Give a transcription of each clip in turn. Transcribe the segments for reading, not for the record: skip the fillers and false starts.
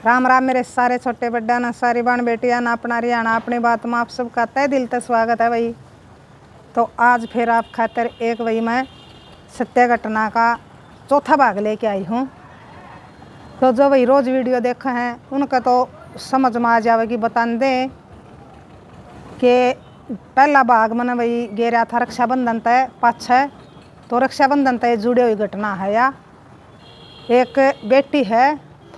राम राम मेरे सारे छोटे बड्डा ना सारी बहन बेटियां ना अपना हरियाणा अपनी बात में आप सबका तहे दिल से स्वागत है भाई। तो आज फिर आप खातिर एक भाई मैं सत्य घटना का चौथा भाग लेके आई हूँ। तो जो भाई रोज़ वीडियो देखा है उनका तो समझ में आ जाएगी। बता दें कि पहला भाग मैंने भाई गेरा था रक्षाबंधन तय पाँच है। तो रक्षाबंधन तय जुड़ी हुई घटना है या एक बेटी है।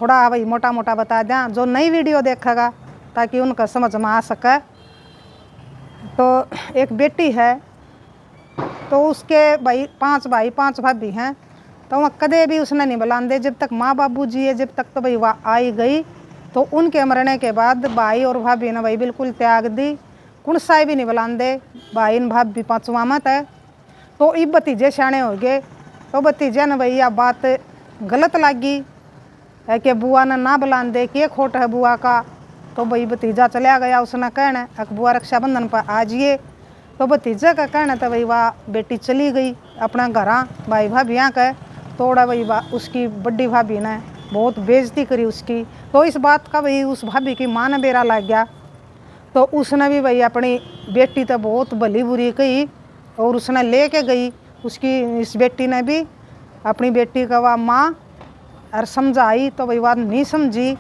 थोड़ा भाई मोटा मोटा बता दें जो नई वीडियो देखेगा ताकि उनका समझ में आ सके। तो एक बेटी है तो उसके भाई पांच भाभी हैं। तो वह कदे भी उसने नहीं बुलाते जब तक माँ बाबू जी है जब तक। तो भाई वह आई गई तो उनके मरने के बाद भाई और भाभी ने भाई बिल्कुल त्याग दी। कुण साई भी नहीं बुलाते भाई न भाभी पाँचवा मत है। तो ये भतीजे सियाने हो गए। तो भतीजे ने भाई यह बात गलत लगी है कि बुआ ने ना बुलाते के खोट है बुआ का। तो भाई भतीजा चला गया उसने कहना बुआ रक्षाबंधन पर आ जाइए। तो भतीजा का कहना था भाई वाह बेटी चली गई अपना घर भाई भाभियाँ का। थोड़ा भाई उसकी बड़ी भाभी ने बहुत बेइज्जती करी उसकी। तो इस बात का भाई उस भाभी की माँ ने बेरा लग गया। तो उसने भी भाई अपनी बेटी तो बहुत भली बुरी कही और उसने लेके गई। उसकी इस बेटी ने भी अपनी बेटी का वह माँ और समझाई तो भाई बात नहीं समझी।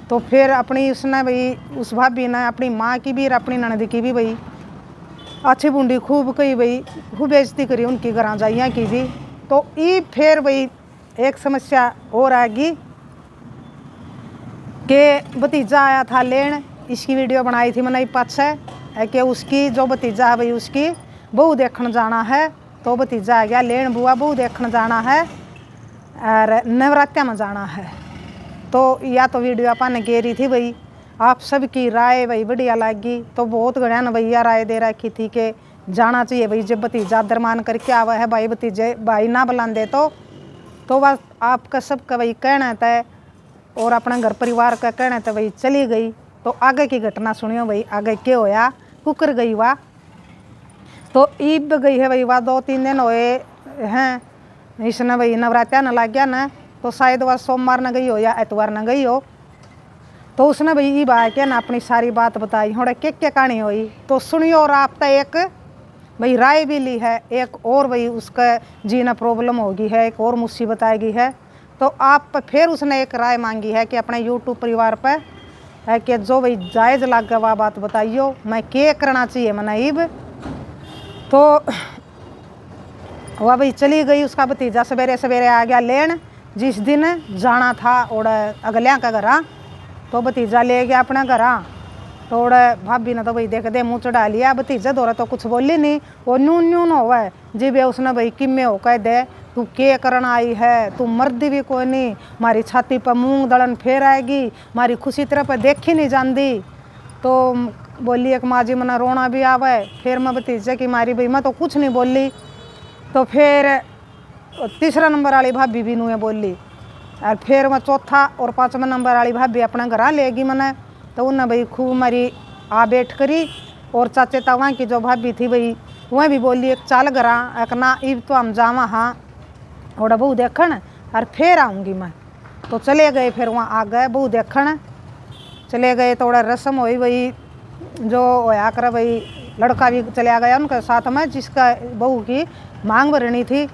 तो फिर अपनी उसने भाई उस भाभी ने अपनी माँ की भी और अपनी ननद की भी भाई अच्छी बूंदी खूब कही भाई खूब बेइज्जती करी उनकी घर जाइया की भी। तो ये फिर भाई एक समस्या और आएगी कि भतीजा आया था लेन। इसकी वीडियो बनाई थी मैंने पाछे है कि उसकी जो भतीजा है भाई उसकी बहू देखने जाना है। तो भतीजा आ गया लेन बुआ बहू देखने जाना है और नवरात्रि में जाना है। तो या तो वीडियो अपन गेरी थी भाई आप सबकी राय भाई बढ़िया लगी। तो बहुत गणिया ने भैया राय दे रखी थी कि जाना चाहिए भाई जब भतीजा दरमान करके आवा है भाई भतीजे भाई ना बुलाते तो बस आपका सबका भाई कहना था और अपने घर परिवार का कहना था भाई चली गई। तो आगे की घटना सुनियो भाई आगे क्या होया कुकर गई वाह। तो ईब गई है भाई वाह 2-3 दिन हुए हैं इसने भाई नवरात्रि न लग गया ना। तो शायद वह सोमवार न गई हो या एतवार न गई हो। तो उसने भाई ये बात क्या ना अपनी सारी बात बताई होड़ा क्या कहानी हुई। तो सुनियो और आप तक एक भाई राय भी ली है एक और भाई उसका जीना प्रॉब्लम होगी है एक और मुसीबत आएगी है। तो आप फिर उसने एक राय मांगी है कि अपने यूट्यूब परिवार पर है कि जो भाई जायज़ लग गया वह बात बताइयो मैं क्या करना चाहिए मनाइब। तो वह भाई चली गई उसका भतीजा सवेरे सवेरे आ गया लेन जिस दिन जाना था और अगलियाँ का घर। तो भतीजा ले गया अपना घर। तो भाभी ने तो भाई देख दे मुँह चढ़ा लिया भतीजा दौरा तो कुछ बोली नहीं वो न्यून न्यून हुआ है जी बे उसने भाई किम्मे हो कह दे तू के करना आई है तू मर्दी भी कोई नहीं मारी छाती पर मूंग दड़न फेर आएगी मारी खुशी तरह पर देखी नहीं जाती। तो बोली एक माँ जी मना रोना भी आवे। फिर मैं भतीजे की मारी भाई मैं तो कुछ नहीं बोली। तो फिर तीसरा नंबर वाली भाभी भी नूए बोली और फिर मैं चौथा और 5वां नंबर वाली भाभी अपने घर लेगी मैंने। तो उन्हें भाई खूब मारी आ बैठ करी और चाचे तवा की जो भाभी थी भाई वह भी बोली एक चाल घर एक ना इब तो हम जावा हाँ और बहू देखन और फिर आऊँगी मैं। तो चले गए फिर वहाँ आ गए बहू देखन चले गए। थोड़ा रस्म हुई भाई जो होया कर भाई लड़का भी चला गया उनके साथ में जिसका बहू की मांग भरनी थी।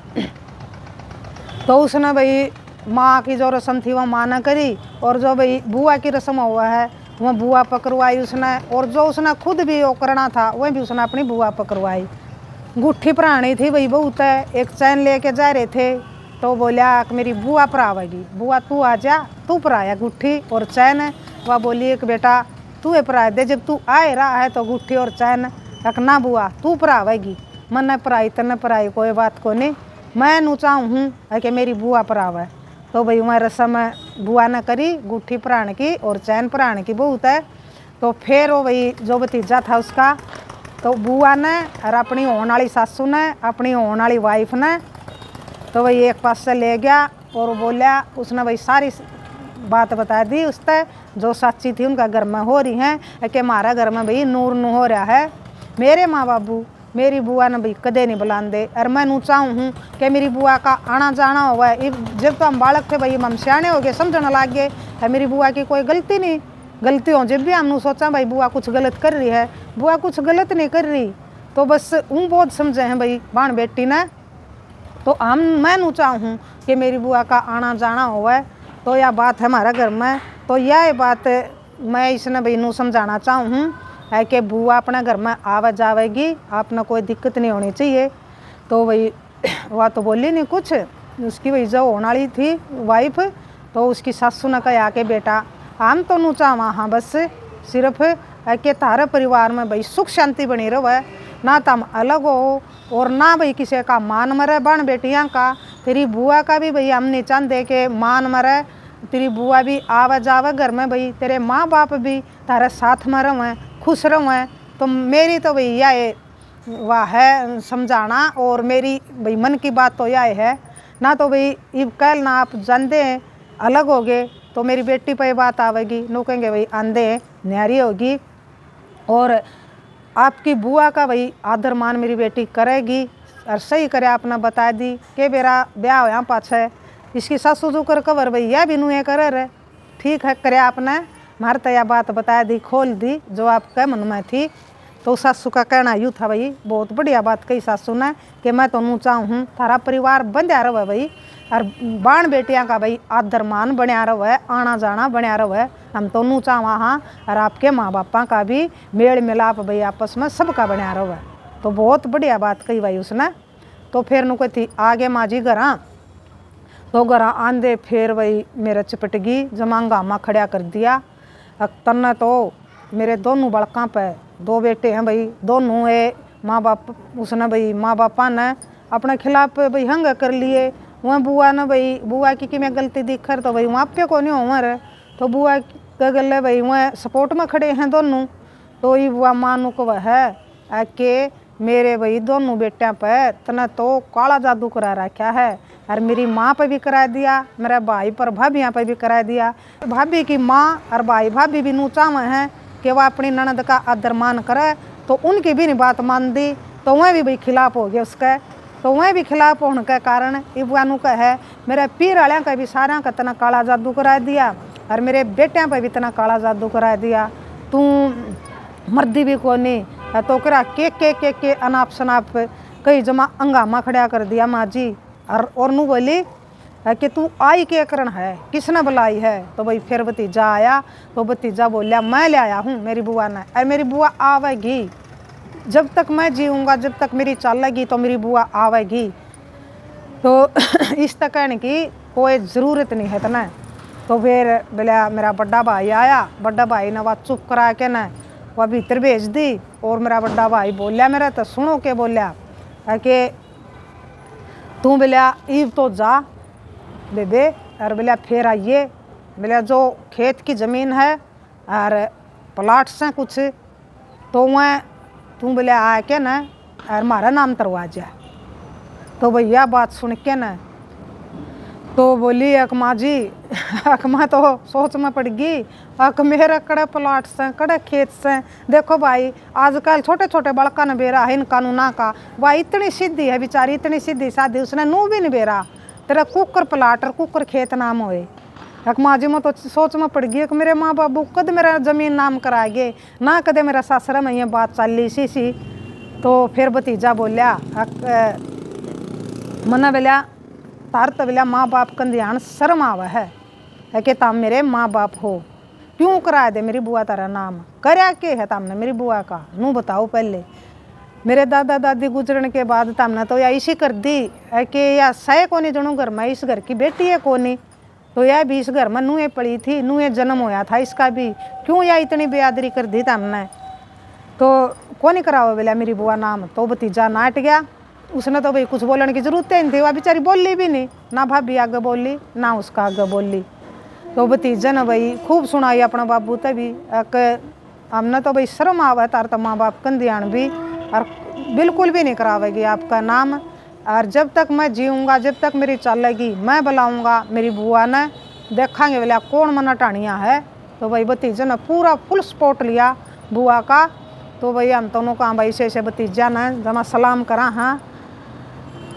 तो उसने भाई माँ की जो रस्म थी वह माँ ने करी और जो भाई बुआ की रस्म हुआ है वह बुआ पकड़वाई उसने। और जो उसने खुद भी वो करना था वह भी उसने अपनी बुआ पकड़वाई। गुट्ठी परानी थी भाई बहुत है एक चैन लेके जा रहे थे। तो बोलिया कि मेरी बुआ परावेगी बुआ तू आ जा तू पराया गुट्ठी और चैन। वह बोली एक बेटा तू परा दे जब तू आए रहा है तो गुट्ठी और चैन एक ना बुआ तू परावेगी मन न पराई तन पराई कोई बात को नहीं मैं नू चाहूँ हूँ कि मेरी बुआ परावे। तो भाई वह रस्म बुआ ने करी गुट्ठी परान की और चैन परान की बहुत है। तो फिर वो भाई जो भतीजा था उसका तो बुआ ने और अपनी होने वाली सासू ने अपनी होने वाली वाइफ ने तो भाई एक पास से ले गया और बोलिया उसने भाई सारी बात बता दी उससे जो साची थी उनका घर में हो रही है कि हमारा घर में भाई नूर नू हो रहा है। मेरे माँ बाबू मेरी बुआ ने भाई कदे नहीं बुलाते और मैं नू चाहूँ हूँ कि मेरी बुआ का आना जाना हुआ है। जब तो हम बालक थे भाई हम सियाने हो गए समझने लग गए है मेरी बुआ की कोई गलती नहीं। गलती हो जब भी हमने सोचा भाई बुआ कुछ गलत कर रही है, बुआ कुछ गलत नहीं कर रही, तो बस ऊँ बहुत समझे हैं भाई बाण बेटी ने। तो मैं नू चाहूँ कि मेरी बुआ का आना जाना हुआ है, तो यह बात है हमारे घर में। तो यह बात मैं इसने भाई नू समझाना चाहूँ है कि बुआ अपने घर में आवे जावेगी, आपने कोई दिक्कत नहीं होनी चाहिए। तो भाई वह तो बोली नहीं कुछ, उसकी वही जो होने वाली थी वाइफ, तो उसकी सासू ने कहा कि बेटा हम तो नू चाहवा हाँ बस सिर्फ कि तारे परिवार में भाई सुख शांति बनी रहे, ना तुम अलग हो और ना भाई किसी का मान मरे बन बेटियां का। तेरी बुआ का भी भाई हम नहीं चाहते कि मान मरे, तेरी बुआ भी आवे जावे घर में भाई, तेरे माँ बाप भी तारे साथ में रहें खुश रहें। तो मेरी तो भाई यह वाह है समझाना, और मेरी भाई मन की बात तो यह है ना। तो भाई इब कल ना आप जानते हैं अलग हो गए तो मेरी बेटी पे बात आवेगी, नो कहेंगे भाई आंधे न्यारी होगी। और आपकी बुआ का भाई आदर मान मेरी बेटी करेगी, और सही करे आपने बता दी कि मेरा ब्याह हो यहाँ पाछे इसकी सासू जो कर कवर भाई यह भी नुए करे रहे, ठीक है करे आपने मार तो यह बात बता दी खोल दी जो आपके मन में थी। तो सासू का कहना यूँ था भाई बहुत बढ़िया बात कही सासू ने कि मैं तो नू चाहूँ थारा परिवार बंध्या रहे भाई, और बाण बेटियां का भाई आदर मान बनया रहे, आना जाना बनया रहे, हम तो नू चाहवा हाँ। और आपके माँ बापा का भी मेल मिलाप भाई आपस में सबका बनया रहे। तो बहुत बढ़िया बात कही भाई उसने। तो फिर नु थी आगे माँ जी घरा, तो घरा आंदे फिर भाई मेरे चपटगी जमांगा माँ खड़ा कर दिया। तन्ने तो मेरे दोनों बड़का पे दो बेटे हैं भाई, दोनों ये माँ बाप उसने भाई माँ बापा ने अपने खिलाफ भाई हंग कर लिए। वहाँ बुआ ने भाई बुआ की मैं गलती दिखर तो भाई वहाँ पे को नहीं उम्र, तो बुआ का गल भाई वहाँ सपोर्ट में खड़े हैं दोनों। तो ये बुआ मानू को वह है कि मेरे भाई दोनों बेटियां पे तना तो काला जादू करा रखा है, और मेरी माँ पे भी करा दिया, मेरे भाई पर भाभियाँ पे भी करा दिया। भाभी की माँ और भाई भाभी भी नू चाहे हैं कि वह अपनी ननद का आदर मान करे, तो उनकी भी नहीं बात मान दी, तो वह भी भाई खिलाफ हो गया उसका। तो वह भी खिलाफ होने के कारण इबानू का है मेरे पीर वाले का भी सारा का तना काला जादू करा दिया, और मेरे बेटियां पे भी तना काला जादू करा दिया। तू मर्दी भी को नहीं तो करा के अनाप शनाप कई जमा अंगामा खड़ा कर दिया माँ जी। और नू बोली कि तू आई के करण है, किसने बुलाई है। तो भाई फिर भतीजा आया, तो भतीजा बोलिया मैं ले आया हूँ मेरी बुआ ने, अरे मेरी बुआ आवेगी, जब तक मैं जीऊँगा जब तक मेरी चलेगी तो मेरी बुआ आवेगी। तो इस तक कहने की कोई ज़रूरत नहीं है तना। तो फिर बोला मेरा बड़ा भाई आया, बड़ा भाई ने वह चुप करा के ना वह भीतर भेज दी। और मेरा बड़ा भाई बोलिया मेरा तो सुनो के बोलिया कि तू बोलिया ईब तो जा बेबे, और बोलिया फिर आइए, बोलिया जो खेत की ज़मीन है और प्लाट से कुछ तो वह तू बोले आ के न और हमारा नाम तरवा जा। तो भैया बात सुन के न तो बोली अकमा जी अकमा तो सोच में पड़ गई, अक मेरा कड़े प्लाट से कड़े खेत से। देखो भाई आजकल छोटे छोटे बड़का न बेरा है इन कानूना का, वह इतनी सीधी है बेचारी, इतनी सीधी सादी उसने नू भी नहीं बेरा, तेरा कुकर प्लाट और कुकर खेत नाम होए। अकमा जी में तो सोच में पड़ गई कि मेरे माँ बाबू कद मेरा ज़मीन नाम कराएंगे ना, कदे मेरा सासरा में ये बात चल ली सी। तो फिर भतीजा बोलिया मना बोलिया तार तो बोलिया माँ बाप का ध्यान शर्म आवा है कि तुम मेरे माँ बाप हो, क्यों करा दे मेरी बुआ तारा नाम करया के है तुमने मेरी बुआ का, नू बताओ पहले। मेरे दादा दादी गुजरने के बाद तुमने तो या इसी कर दी है कि या सह कोनी जनू घर में, इस घर की बेटी है कोनी, तो यह भी इस घर में नूहे पड़ी थी, नूहे जन्म होया था इसका भी, क्यों या इतनी बेआदरी कर दी तुमने। तो कौन कराओ बोला मेरी बुआ नाम। तो भतीजा नाट गया, उसने तो भाई कुछ बोलने की जरूरत नहीं थी, वह बेचारी बोली भी नहीं, ना भाभी आगे बोली ना उसका आगे बोली। तो भतीजा ने भाई खूब सुनाई अपना बाबू तभी हमने तो भाई शर्म आवा तार तो माँ बाप कन ध्यान भी और बिल्कुल भी नहीं करावेगी आपका नाम, और जब तक मैं जीऊँगा जब तक मेरी चलेगी मैं बुलाऊँगा मेरी बुआ ने, देखेंगे बोला कौन मना टाणिया है। तो भाई भतीजे ने पूरा फुल सपोर्ट लिया बुआ का। तो भाई हम दोनों कहा भाई से भतीजा ने जमा सलाम करा हाँ।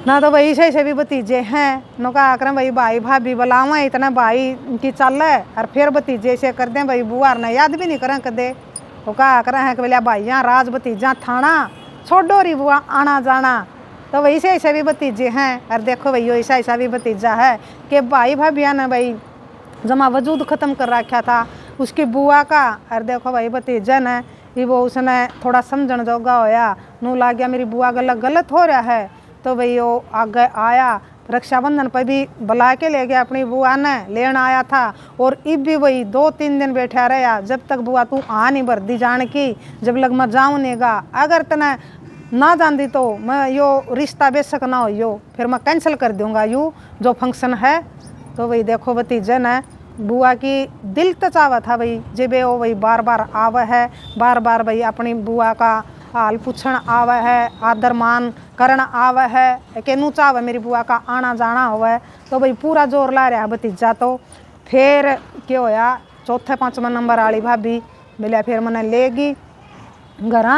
ना तो भाई से भी भतीजे हैं नो कहा करें भाई भाई भाभी बुलावा इतना भाई की चल है और फिर भतीजे से कर दें भाई बुआर ने याद भी नहीं करें कदे वो कहा करें है कि बोलिया भाइयाँ राज भतीजा थाना छोड़ो री बुआ आना जाना। तो वही से ऐसे भी भतीजे हैं और देखो भैया ऐसा ऐसा भी भतीजा है कि भाई भाभिया ने भाई जमा वजूद ख़त्म कर रखा था उसकी बुआ का। और देखो भाई भतीजा ने ये वो उसने थोड़ा समझण जोगा होया नू लाग गया मेरी बुआ गलत गलत हो रहा है। तो भाई वो आगे आया रक्षाबंधन पर भी बुला के ले गया अपनी बुआ ने लेना आया था और इब भी वही 2-3 दिन बैठा रहा जब तक बुआ तू आ नहीं भरदी जान की जब लग मैं जाऊँ नेगा अगर तने ना जानती तो मैं यो रिश्ता बेशक ना हो यो फिर मैं कैंसिल कर दूंगा यू जो फंक्शन है। तो वही देखो भतीजे ने बुआ की दिल तो चावा था भाई जब वो वही बार बार आवा है बार बार भाई अपनी बुआ का हाल पूछण आवा है आदर मान करना आवा है कि नू चावे मेरी बुआ का आना जाना हुआ है। तो भाई पूरा जोर ला रहा भतीजा। तो फिर क्या होया 4-5 नंबर वाली भाभी मिले फिर मैंने लेगी घर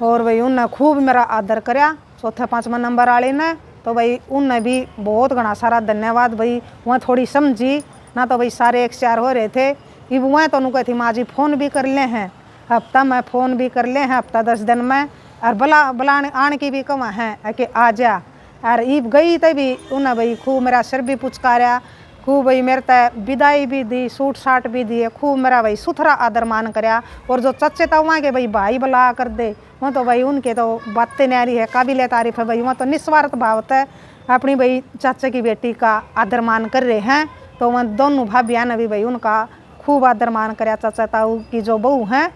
और भाई उनने खूब मेरा आदर कराया 4-5 नंबर वाली ने। तो भाई उनने भी बहुत घना सारा धन्यवाद भाई वहाँ थोड़ी समझी ना तो भाई सारे 1-4 हो रहे थे इब वहाँ तो उनको थी माँ जी फ़ोन भी कर ले हैं हफ्ता में फ़ोन भी कर ले हैं हफ्ता 10 दिन में और बुलाने आने की भी कमा है कि आ जा। और ईब गई तभी उन्हें भाई खूब मेरा सिर भी पुचकारा खूब भाई मेरे तय विदाई भी दी सूट साट भी दिए खूब मेरा भाई सुथरा आदर मान कराया। और जो चच्चे तो वहाँ के भाई भाई बुला कर दे वहाँ तो भाई उनके तो बातें न्यारी है काबिल तारीफ है भाई वहाँ तो निस्वार्थ भावत है अपनी भाई चाचा की बेटी का आदर मान कर रहे हैं। तो वहाँ दोनों भाभियाँ ने भी भाई उनका खूब आदर मान कराया चाचा ताऊ की जो बहू हैं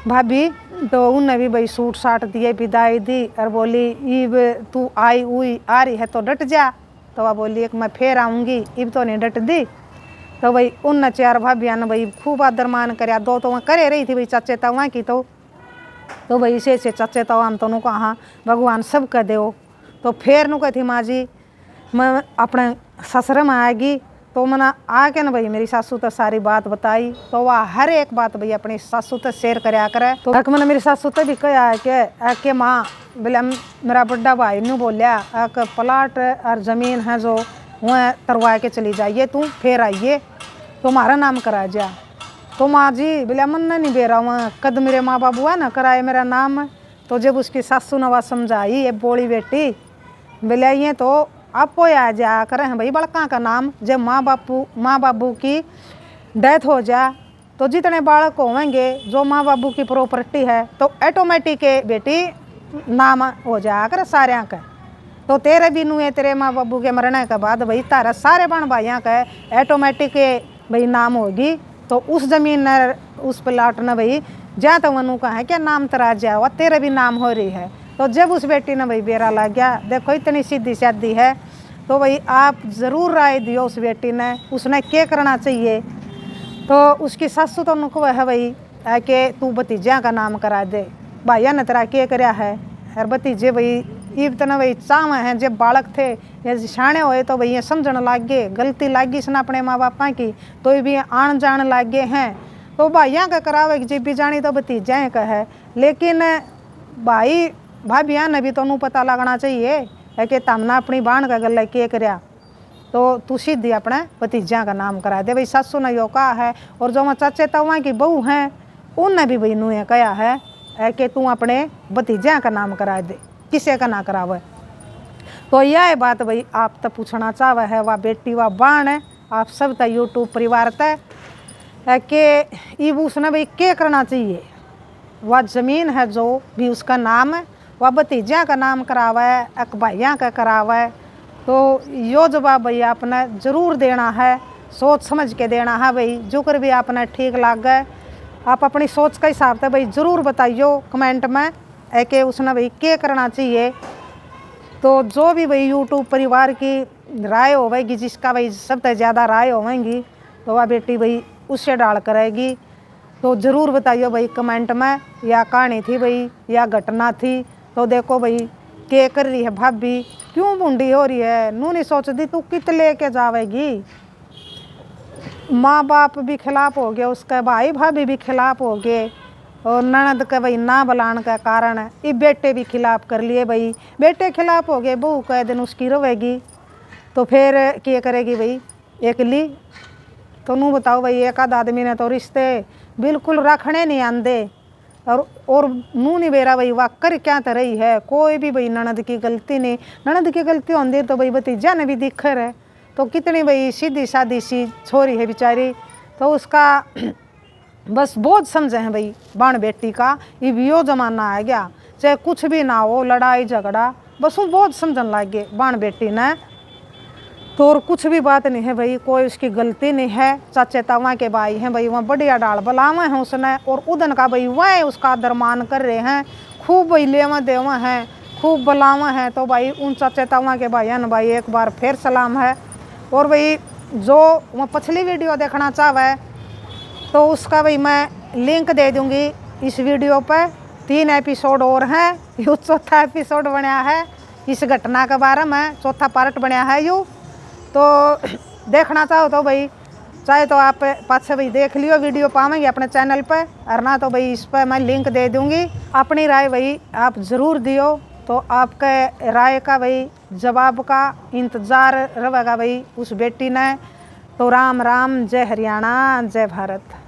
भाभी। तो उनने भी भाई सूट साट दिए विदाई दी और बोली इब तू आई हुई आ रही है तो डट जा। तो वह बोली एक मैं फिर आऊँगी इब तो नहीं डट दी। तो भाई उन 4 भाभियाँ ने भाई खूब आदर मान कराया 2 तो वहाँ करे रही थी भाई चाचे ताऊ की। तो भाई इसे चाचे ताऊ हम तो कहा भगवान सब कर दो। तो फिर नु कहती माँ जी मैं अपने ससुर में आएगी तो मैंने आके ना भाई मेरी सासू तो सारी बात बताई। तो वह हर एक बात भाई अपनी सासू तो शेयर कराया करे। तो मैंने मेरी सासू तो भी कहा है कि माँ बोले मेरा बड़ा भाई ने बोलिया एक प्लाट और ज़मीन है जो वह तरवा के चली जाइए तू फिर आइए तो हमारा नाम करा जा। तो माँ जी बोले मन नहीं बेरा वहाँ कद मेरे माँ बाबू है ना कराए मेरा नाम। तो जब उसकी सासू ने वह समझाई ये बोली बेटी बोले ये तो आप आ जा करें हैं भाई बड़का का नाम जब माँ बाबू की डेथ हो जा तो जितने बालक होंगे जो माँ बाबू की प्रॉपर्टी है तो ऑटोमेटिक बेटी नाम हो जा कर सारे का। तो तेरे भी नुए तेरे माँ बाबू के मरने के बाद भाई तारा सारे बहन भाइयों का ऑटोमेटिक भाई नाम होगी। तो उस ज़मीन न उस प्लाट न भाई जा तो वनु का है क्या नाम तरा जाओ तेरे भी नाम हो रही है। तो जब उस बेटी ने भाई बेरा लग गया देखो इतनी सीधी सादी है। तो भाई आप ज़रूर राय दियो उस बेटी ने उसने क्या करना चाहिए। तो उसकी सासू तो उनको है भाई कि तू भतीजा का नाम करा दे भाइया ने तेरा क्या कराया है। और भतीजे भाई इब तना भाई चाव हैं जब बालक थे या सियाने होए तो भाई ये समझने लग गए गलती लग गई इसने अपने माँ बापा की तो भी आन जान लग गए हैं। तो भाइया का करावे जब भी जानी तो भतीजा का है लेकिन भाई भाभिया ने भी तो पता लगना चाहिए कि तमना अपनी बहन का गल के कराया। तो तू सीधी अपने भतीजा का नाम करा दे भाई सासू ने यो कहा है। और जो चाचे तवा की बहू हैं उनने भी भाई नुए कहा है कि तू अपने भतीजा का नाम करा दे किसे का ना करावे। तो यह बात भाई आप तो पूछना चाहे है वह बेटी वह बहन है आप सब तो यूट्यूब परिवार तय कि इब उसने भाई क्या करना चाहिए। वह ज़मीन है जो भी उसका नाम है वह भतीजा का नाम करावा है एक भाइया का करावा है। तो यो जवाब भाई आपने ज़रूर देना है सोच समझ के देना है भाई जो कर भी आपने ठीक लग गए आप अपनी सोच के हिसाब से भाई ज़रूर बताइयो कमेंट में कि उसने भाई क्या करना चाहिए। तो जो भी भाई यूट्यूब परिवार की राय होगी जिसका भाई सबसे ज़्यादा राय होगी तो वह बेटी भाई उससे डाल करेगी। तो ज़रूर बताइयो भाई कमेंट में या कहानी थी भाई या घटना थी। तो देखो भाई क्या कर रही है भाभी क्यों बूढ़ी हो रही है नू नहीं सोचती तू कित लेके जावेगी। माँ बाप भी खिलाफ हो गए उसके भाई भाभी भी खिलाफ हो गए और ननद के भाई ना बुलाने का कारण ये बेटे भी खिलाफ कर लिए भाई, बेटे खिलाफ हो गए, बहू कह दिन उसकी रहेगी तो फिर क्या करेगी भाई एकली। तो नू बताओ भाई, एक आध आदमी ने तो रिश्ते बिल्कुल रखने नहीं आंदे और नू नहीं बेरा भाई वाह कर क्या तो रही है। कोई भी भाई ननद की गलती नहीं, ननद की गलती होती तो भाई भतीजा ने भी दिखर है। तो कितनी भाई सीधी सादी सी छोरी है बेचारी, तो उसका बस बोझ समझे हैं भाई बाण बेटी का। ये यो जमाना आ गया, चाहे कुछ भी ना हो लड़ाई झगड़ा, बस वो बोझ समझन लग गए बाण बेटी ने। तो और कुछ भी बात नहीं है भाई, कोई उसकी गलती नहीं है। चाचे तावा के भाई हैं भाई, वहाँ बढ़िया डाल बलावा है उसने, और उदन का भाई वह उसका दरमान कर रहे हैं, खूब भाई लेवा देवा हैं, खूब बलावा हैं। तो भाई उन चाचे तावा के भाई है ना भाई, एक बार फिर सलाम है। और भाई जो वह पिछली वीडियो देखना चाहे तो उसका भाई मैं लिंक दे दूंगी इस वीडियो पर। 3 एपिसोड और हैं, यू चौथा एपिसोड बनया है इस घटना के बारे में, चौथा पार्ट बनया है यू। तो देखना चाहो तो भाई चाहे तो आप पाछे भाई देख लियो, वीडियो पावेंगे अपने चैनल पर, और ना तो भाई इस पर मैं लिंक दे दूंगी। अपनी राय भाई आप ज़रूर दियो, तो आपके राय का भाई जवाब का इंतज़ार रहेगा भाई उस बेटी ने। तो राम राम, जय हरियाणा, जय भारत।